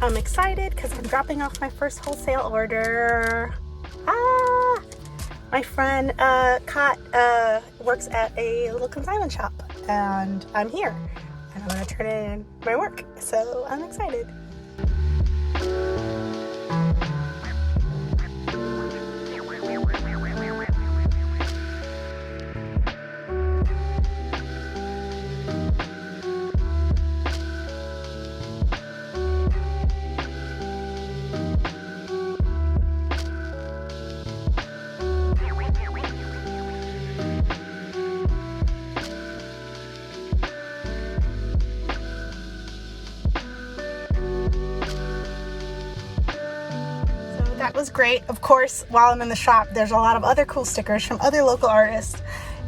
I'm excited because I'm dropping off my first wholesale order. My friend Kat works at a little consignment shop, and I'm here, and I'm gonna turn in my work, so I'm excited. That was great. Of course, while I'm in the shop, there's a lot of other cool stickers from other local artists,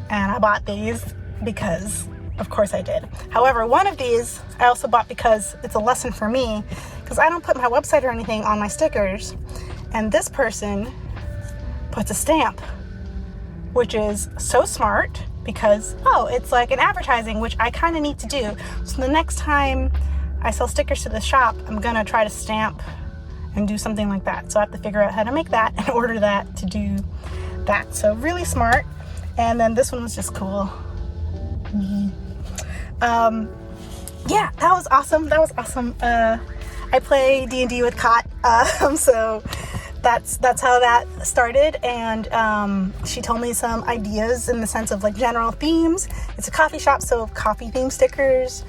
and I bought these because, of course, I did. However, one of these I also bought because it's a lesson for me, because I don't put my website or anything on my stickers, and this person puts a stamp, which is so smart because, it's like an advertising, which I kind of need to do. So the next time I sell stickers to the shop, I'm gonna try to stamp and do something like that. So I have to figure out how to make that and order that to do that. So really smart. And then this one was just cool. Yeah, that was awesome. I play D&D with Kat, so that's how that started. And she told me some ideas in the sense of like general themes. It's a coffee shop, so coffee themed stickers,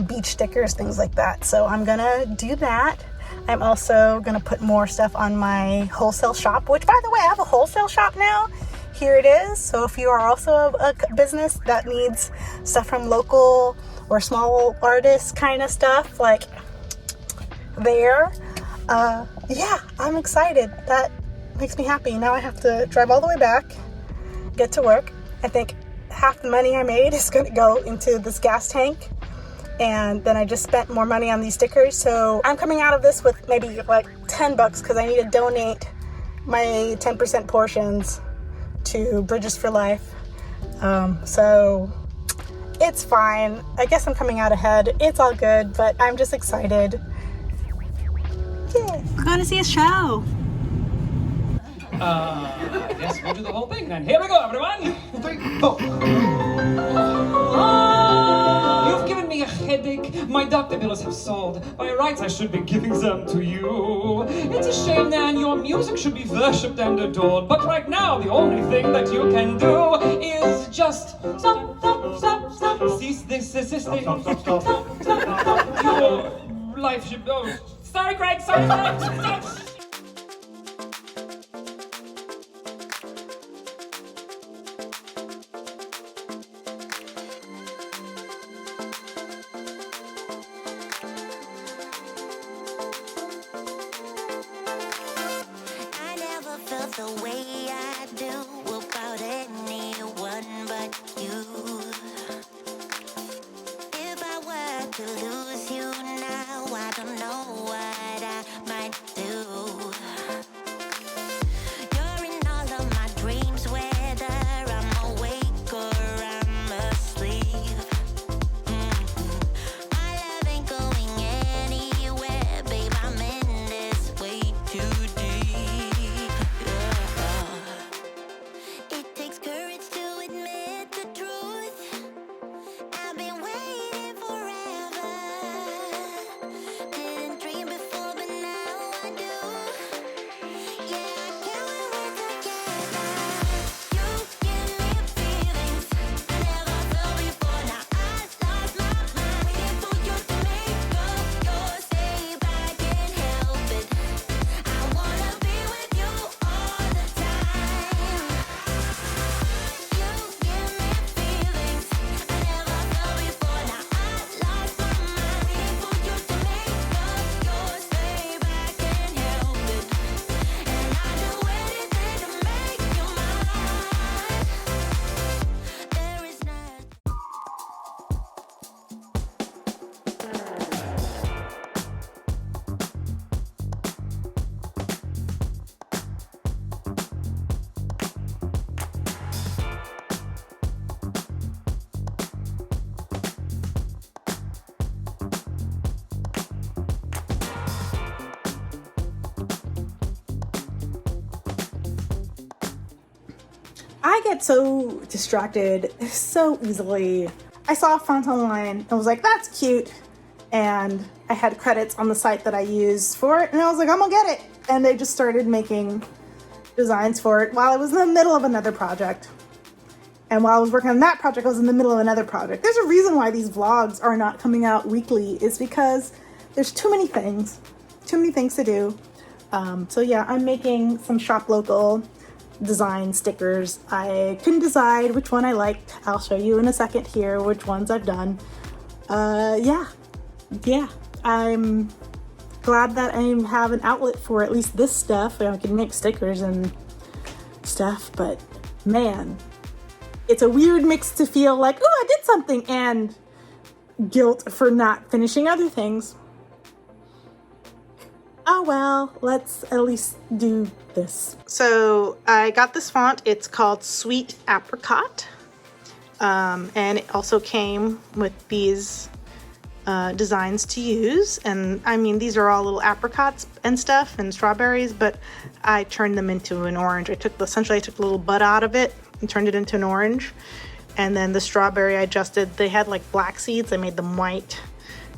beach stickers, things like that. So I'm gonna do that. I'm also going to put more stuff on my wholesale shop, which, by the way, I have a wholesale shop now. Here it is. So if you are also a business that needs stuff from local or small artists kind of stuff, like there, yeah, I'm excited. That makes me happy. Now I have to drive all the way back, get to work. I think half the money I made is going to go into this gas tank. And then I just spent more money on these stickers. So I'm coming out of this with maybe like $10 because I need to donate my 10% portions to Bridges for Life. So it's fine. I guess I'm coming out ahead. It's all good, but I'm just excited. Yeah. We're going to see a show. Yes, we'll do the whole thing then. Here we go, everyone. 3, 4. You've given me a headache. My doctor bills have soared. By rights, I should be giving them to you. It's a shame, Nan. Your music should be worshipped and adored. But right now, the only thing that you can do is just stop. Cease this. Your life should. Oh, sorry, Craig. Stop. The way I do about anyone but you. If I were to lose you now, I don't know what I might do. You're in all of my dreams, whether I'm awake or I'm asleep. My love ain't going anywhere, babe, I'm in this way too deep. I get so distracted so easily. I saw a font online and was like, that's cute. And I had credits on the site that I use for it. And I was like, I'm gonna get it. And they just started making designs for it while I was in the middle of another project. And while I was working on that project, I was in the middle of another project. There's a reason why these vlogs are not coming out weekly, is because there's too many things to do. So yeah, I'm making some shop local design stickers. I couldn't decide which one I liked. I'll show you in a second here which ones I've done. Yeah, I'm glad that I have an outlet for at least this stuff. I can make stickers and stuff, but man, it's a weird mix to feel like, oh, I did something, and guilt for not finishing other things. Oh well, let's at least do this. So I got this font. It's called Sweet Apricot. And it also came with these designs to use. And I mean, these are all little apricots and stuff and strawberries, but I turned them into an orange. Essentially I took a little bud out of it and turned it into an orange. And then the strawberry I adjusted. They had like black seeds. I made them white,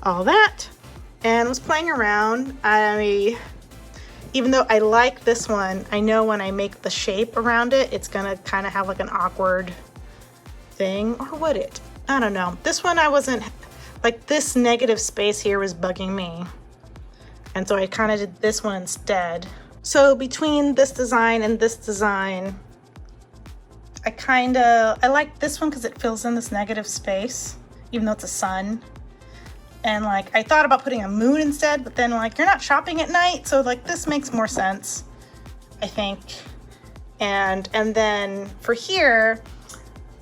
all that. And was playing around. Even though I like this one, I know when I make the shape around it, it's gonna kind of have like an awkward thing, or would it? I don't know. This one I wasn't, like this negative space here was bugging me. And so I kind of did this one instead. So between this design and this design, I like this one because it fills in this negative space, even though it's a sun. And like, I thought about putting a moon instead, but then like, you're not shopping at night. So like, this makes more sense, I think. And then for here,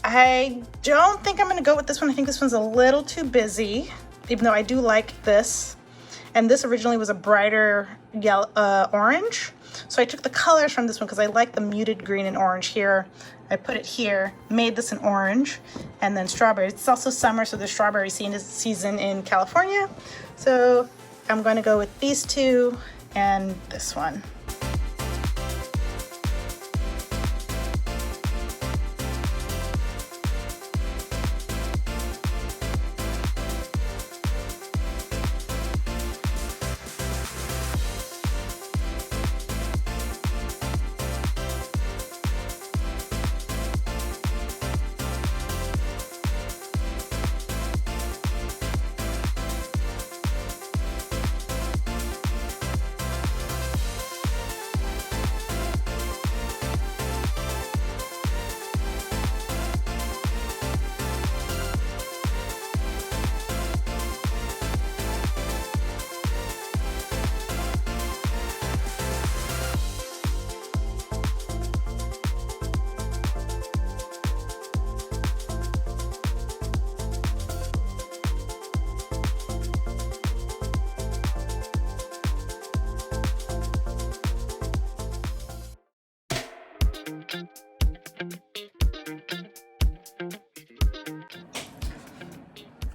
I don't think I'm gonna go with this one. I think this one's a little too busy, even though I do like this. And this originally was a brighter yellow, orange. So I took the colors from this one because I like the muted green and orange here. I put it here, made this an orange, and then strawberry. It's also summer, so there's strawberry season in California. So I'm gonna go with these two and this one.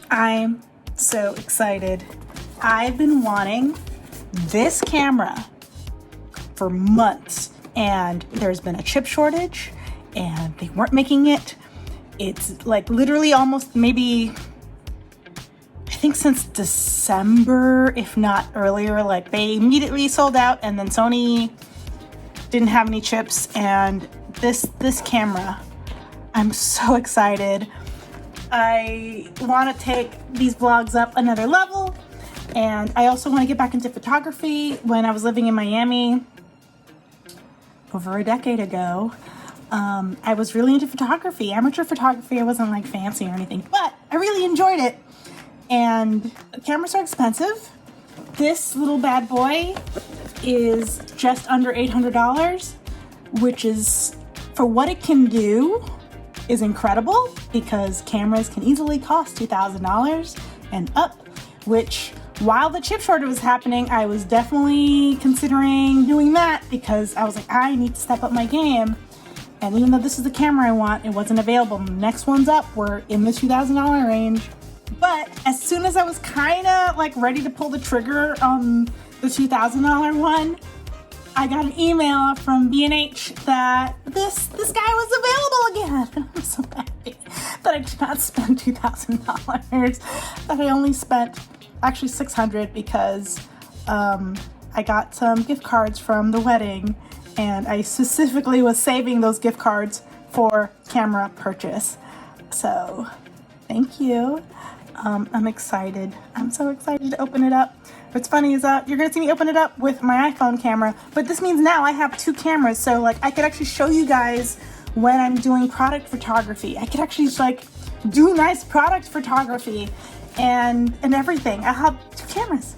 I'm so excited. I've been wanting this camera for months, and there's been a chip shortage and they weren't making it. It's like literally almost maybe, I think since December, if not earlier, like they immediately sold out, and then Sony didn't have any chips. And this camera, I'm so excited. I want to take these vlogs up another level, and I also want to get back into photography. When I was living in Miami over a decade ago, I was really into photography, amateur photography. I wasn't like fancy or anything, but I really enjoyed it. And cameras are expensive. This little bad boy is just under $800, which is, for what it can do, is incredible, because cameras can easily cost $2,000 and up, which while the chip shortage was happening, I was definitely considering doing that, because I was like, I need to step up my game. And even though this is the camera I want, it wasn't available. The next one's up, we're in the $2,000 range. But as soon as I was kind of like ready to pull the trigger on the $2,000 one, I got an email from B&H that this guy was available again. And I'm so happy that I did not spend $2,000. That I only spent actually $600 because I got some gift cards from the wedding, and I specifically was saving those gift cards for camera purchase. So thank you. I'm excited. I'm so excited to open it up. What's funny is that you're gonna see me open it up with my iPhone camera, but this means now I have two cameras, so like I could actually show you guys when I'm doing product photography. I could actually just like do nice product photography and everything. I have two cameras.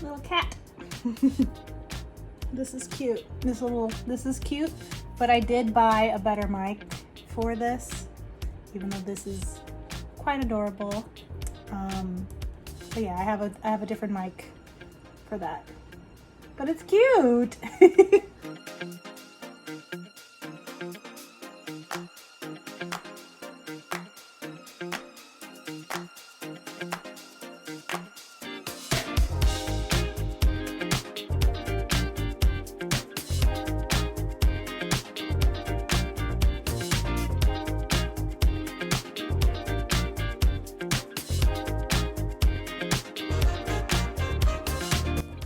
Little cat. This is cute. This is cute, but I did buy a better mic for this, even though this is quite adorable. But yeah, I have a different mic for that. But it's cute.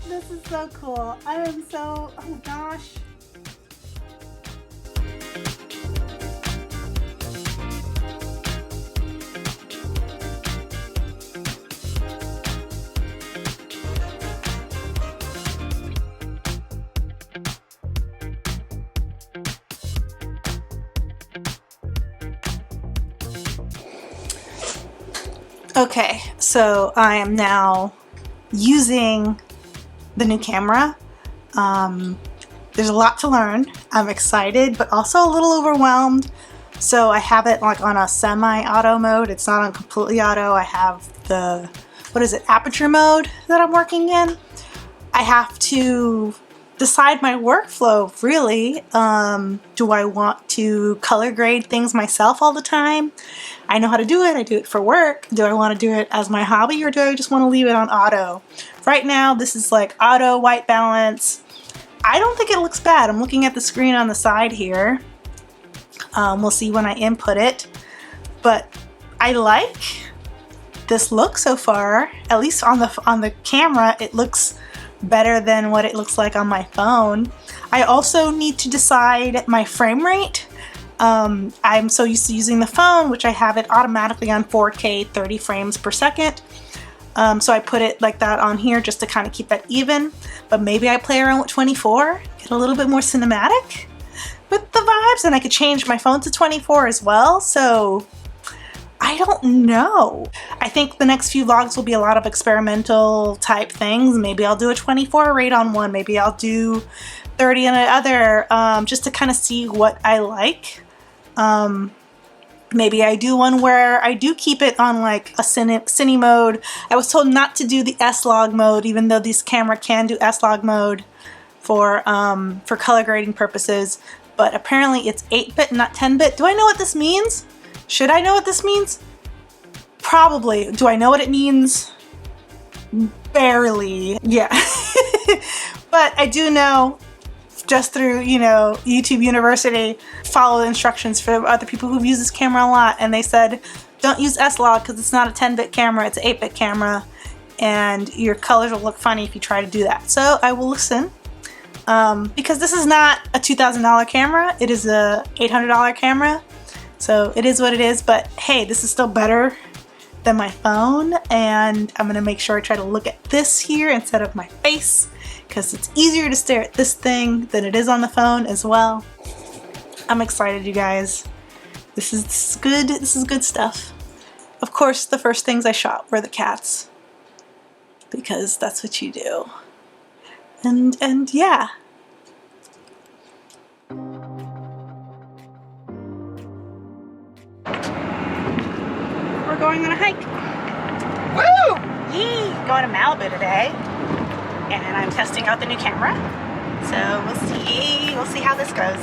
This is so cool. I am so, oh gosh. Okay, so I am now using the new camera. There's a lot to learn. I'm excited, but also a little overwhelmed. So I have it like on a semi-auto mode. It's not on completely auto. I have the, what is it, aperture mode that I'm working in. I have to decide my workflow, really. Do I want to color grade things myself all the time? I know how to do it. I do it for work. Do I want to do it as my hobby, or do I just want to leave it on auto? Right now, this is like auto white balance. I don't think it looks bad. I'm looking at the screen on the side here. We'll see when I input it. But I like this look so far. At least on the camera, it looks better than what it looks like on my phone. I also need to decide my frame rate. I'm so used to using the phone, which I have it automatically on 4K 30 frames per second. So I put it like that on here just to kind of keep that even. But maybe I play around with 24, get a little bit more cinematic with the vibes, and I could change my phone to 24 as well. So I don't know. I think the next few vlogs will be a lot of experimental type things. Maybe I'll do a 24 rate on one. Maybe I'll do 30 on the other, just to kind of see what I like. Maybe I do one where I do keep it on like a cine mode. I was told not to do the S-Log mode, even though this camera can do S-Log mode for color grading purposes. But apparently it's 8-bit, not 10-bit. Do I know what this means? Should I know what this means? Probably. Do I know what it means? Barely. Yeah. But I do know, just through, you know, YouTube University, follow the instructions for other people who've used this camera a lot, and they said don't use S-Log because it's not a 10-bit camera, it's an 8-bit camera, and your colors will look funny if you try to do that. So I will listen, because this is not a $2,000 camera, it is a $800 camera, so it is what it is. But hey, this is still better than my phone, and I'm gonna make sure I try to look at this here instead of my face, because it's easier to stare at this thing than it is on the phone as well. I'm excited, you guys. This is good. This is good stuff. Of course, the first things I shot were the cats, because that's what you do. And yeah. We're going on a hike. going to Malibu today, and I'm testing out the new camera. So we'll see how this goes.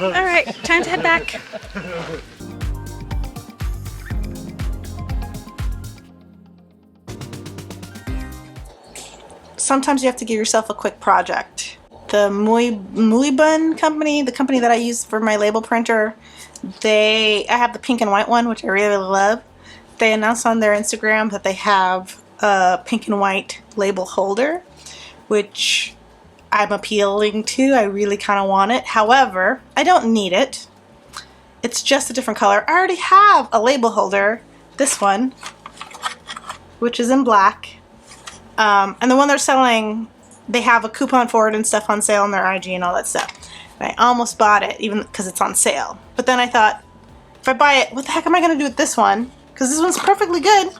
All right, time to head back. Sometimes you have to give yourself a quick project. The Muybon company, the company that I use for my label printer, I have the pink and white one, which I really love. They announced on their Instagram that they have a pink and white label holder, which I'm appealing to. I really kind of want it. However, I don't need it. It's just a different color. I already have a label holder, this one, which is in black. And the one they're selling, they have a coupon for it and stuff on sale on their IG and all that stuff. And I almost bought it, even because it's on sale. But then I thought, if I buy it, what the heck am I going to do with this one? Because this one's perfectly good.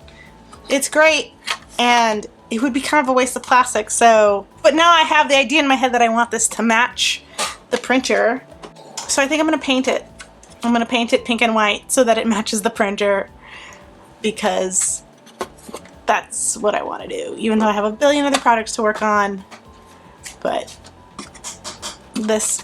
It's great. And it would be kind of a waste of plastic, so... But now I have the idea in my head that I want this to match the printer. So I think I'm going to paint it. I'm going to paint it pink and white so that it matches the printer, because that's what I want to do. Even though I have a billion other projects to work on, but this